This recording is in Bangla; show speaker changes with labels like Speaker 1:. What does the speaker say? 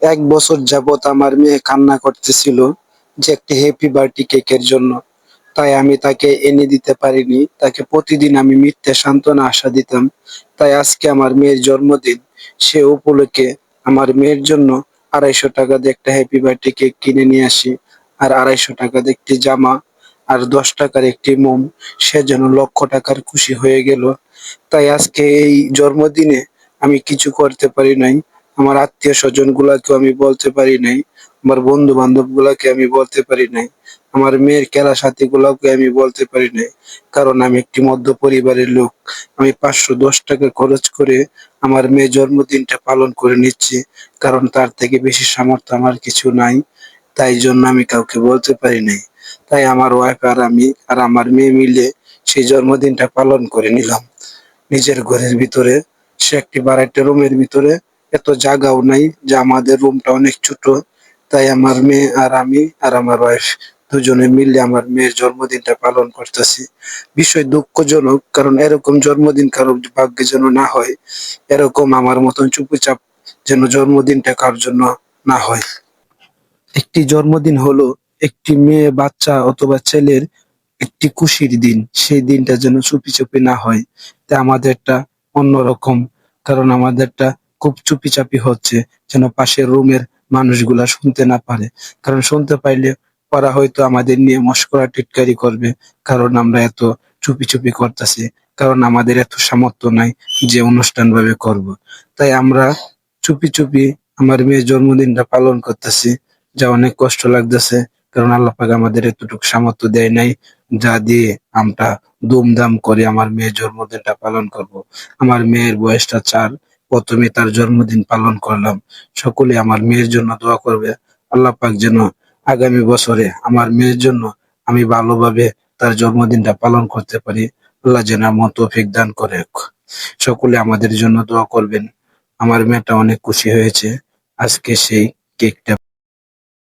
Speaker 1: 1 বছর যাবৎ আমার মেয়ে কান্না করতেছিল যে একটি হ্যাপি বার্থডে কেকের জন্য। তাই আমি তাকে এনে দিতে পারিনি। তাকে প্রতিদিন আমি মিথ্যে সান্ত্বনা আশা দিতাম। তাই আজকে আমার মেয়ের জন্মদিন। সে উপলক্ষে আমার মেয়ের জন্য ৳250 দিয়ে একটা হ্যাপি বার্থডে কেক কিনে নিয়ে আসি। আর ৳250 দিয়ে একটি জামা আর ৳10 একটি মোম। সে যেন লক্ষ টাকার খুশি হয়ে গেল। তাই আজকে এই জন্মদিনে আমি কিছু করতে পারি নাই। আমার আত্মীয়-স্বজন গুলাকেও আমি বলতে পারি নাই। আমার বন্ধু-বান্ধব গুলাকে আমি বলতে পারি নাই। আমার মেয়ের খেলাসাথী গুলাকে আমি বলতে পারি নাই। কারণ আমি একটি মধ্য পরিবারের লোক। আমি ৳510 খরচ করে আমার মেয়ের জন্মদিনটা পালন করে নিচ্ছি। কারণ তার থেকে বেশি সামর্থ্য আমার কিছু নাই। তাই জন্য আমি কাউকে বলতে পারি নাই। তাই আমার ওয়াইফ আর আমি আর আমার মেয়ে মিলে সেই জন্মদিনটা পালন করে নিলাম। নিজের ঘরের ভিতরে। সে একটি ভাড়াটিয়া রুমের ভিতরে। এত জায়গাও নাই যে আমাদের রুমটা অনেক ছোট। তাই আমার মেয়ে আর আমি আর আমার ওয়াইফ দুজনে মিলে আমার মেয়ের জন্মদিনটা পালন করতেছি। বিষয় দুঃখজনক, কারণ এরকম জন্মদিন কারো ভাগ্যে যেন না হয়। এরকম আমার মতন চুপিচাপ যেন জন্মদিনটা কারোর জন্য না হয়। একটি জন্মদিন হলো একটি মেয়ে বাচ্চা অথবা ছেলের একটি খুশির দিন। সেই দিনটা যেন চুপি চুপি না হয়। তাই আমাদেরটা অন্যরকম। কারণ আমাদেরটা খুব চুপিচাপি হচ্ছে, যেন পাশের রুমের মানুষগুলা শুনতে না পারে। কারণ শুনতে পাইলে ওরা হয়তো আমাদের নিয়ে মশকরা টিটকারি করবে। কারণ আমরা এত চুপি চুপি করতেছি। কারণ আমাদের এত সামর্থ্য নাই যে অনুষ্ঠান ভাবে করব। তাই আমরা চুপি চুপি আমার মেয়ের জন্মদিনটা পালন করতেছি। যা অনেক কষ্ট লাগতেছে। কারণ আল্লাহ পাক আমাদের এতটুকু সামর্থ্য দেয় নাই যা দিয়ে আমরা দুমদাম করে আমার মেয়ের জন্মদিনটা পালন করব। আমার মেয়ের বয়সটা ৪। প্রথমে তার জন্মদিন পালন করলাম। সকলে আমার মেয়ের জন্য দোয়া করবে। আল্লাহ পাক যেন আগামী বছরে আমার মেয়ের জন্য আমি ভালোভাবে তার জন্মদিনটা পালন করতে পারি। আল্লাহ যেন আমার তৌফিক দান করে। সকলে আমাদের জন্য দোয়া করবেন। আমার মেয়েটা অনেক খুশি হয়েছে আজকে সেই কেকটা